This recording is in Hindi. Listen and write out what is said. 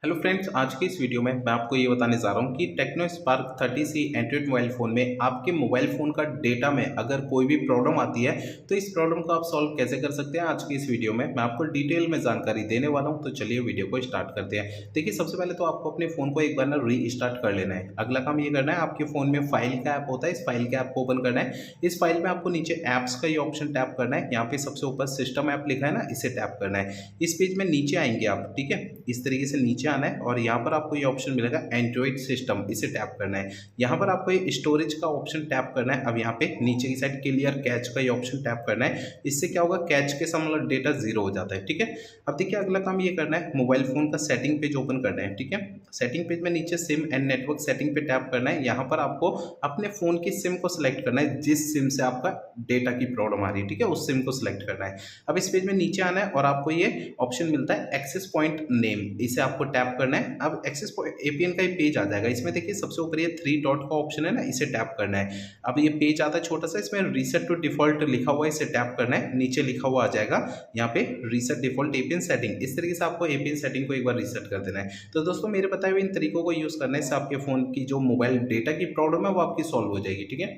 हेलो फ्रेंड्स, आज की इस वीडियो में मैं आपको ये बताने जा रहा हूँ कि Tecno Spark 30C Android mobile phone में आपके मोबाइल फ़ोन का डेटा में अगर कोई भी प्रॉब्लम आती है तो इस प्रॉब्लम को आप सॉल्व कैसे कर सकते हैं। आज की इस वीडियो में मैं आपको डिटेल में जानकारी देने वाला हूँ। तो चलिए वीडियो को स्टार्ट करते हैं। देखिए, सबसे पहले तो आपको अपने फ़ोन को एक बार ना रीस्टार्ट कर लेना है। अगला काम ये करना है, आपके फ़ोन में फाइल का ऐप होता है, इस फाइल के ऐप को ओपन करना है। इस फाइल में आपको नीचे ऐप्स का ये ऑप्शन टैप करना है। यहाँ पे सबसे ऊपर सिस्टम ऐप लिखा है ना, इसे टैप करना है। इस पेज में नीचे आएंगे आप, ठीक है, इस तरीके से नीचे आना है और यहाँ पर आपको ये ऑप्शन मिलेगा एंड्रॉइड सिस्टम, इसे टैप करना है। यहाँ पर आपको ये स्टोरेज का ऑप्शन टैप करना है। अब यहाँ पे नीचे की साइड क्लियर कैच का ये ऑप्शन टैप करना है। इससे क्या होगा, कैच के समय मतलब डेटा जीरो हो जाता है, ठीक है। अब देखिए, अगला काम ये करना है, मोबाइल फोन का सेटिंग पेज ओपन करना है, ठीक है। सेटिंग पेज में नीचे सिम एंड नेटवर्क सेटिंग पे टैप करना है। यहाँ पर आपको अपने फोन की सिम को सिलेक्ट करना है, जिस सिम से आपका डेटा की प्रॉब्लम आ रही है, ठीक है, उस सिम को सिलेक्ट करना है। अब इस पेज में नीचे आना है और आपको ये ऑप्शन मिलता है एक्सेस पॉइंट नेम, इसे आपको टैप करना है। अब एक्सेस एपीएन का ये पेज आ जाएगा। इसमें देखिए सबसे ऊपर ये थ्री डॉट का ऑप्शन है ना, इसे टैप करना है। अब ये पेज आता है छोटा सा, इसमें रीसेट टू डिफॉल्ट लिखा हुआ है, इसे टैप करना है। नीचे लिखा हुआ आ जाएगा यहाँ पे रीसेट डिफॉल्ट एपीएन सेटिंग। इस तरीके से आपको एपीएन सेटिंग को एक बार रीसेट कर देना है। तो दोस्तों, मेरे बताए हुए इन तरीकों को यूज करने से आपके फोन की जो मोबाइल डेटा की प्रॉब्लम है वो आपकी सॉल्व हो जाएगी, ठीक है।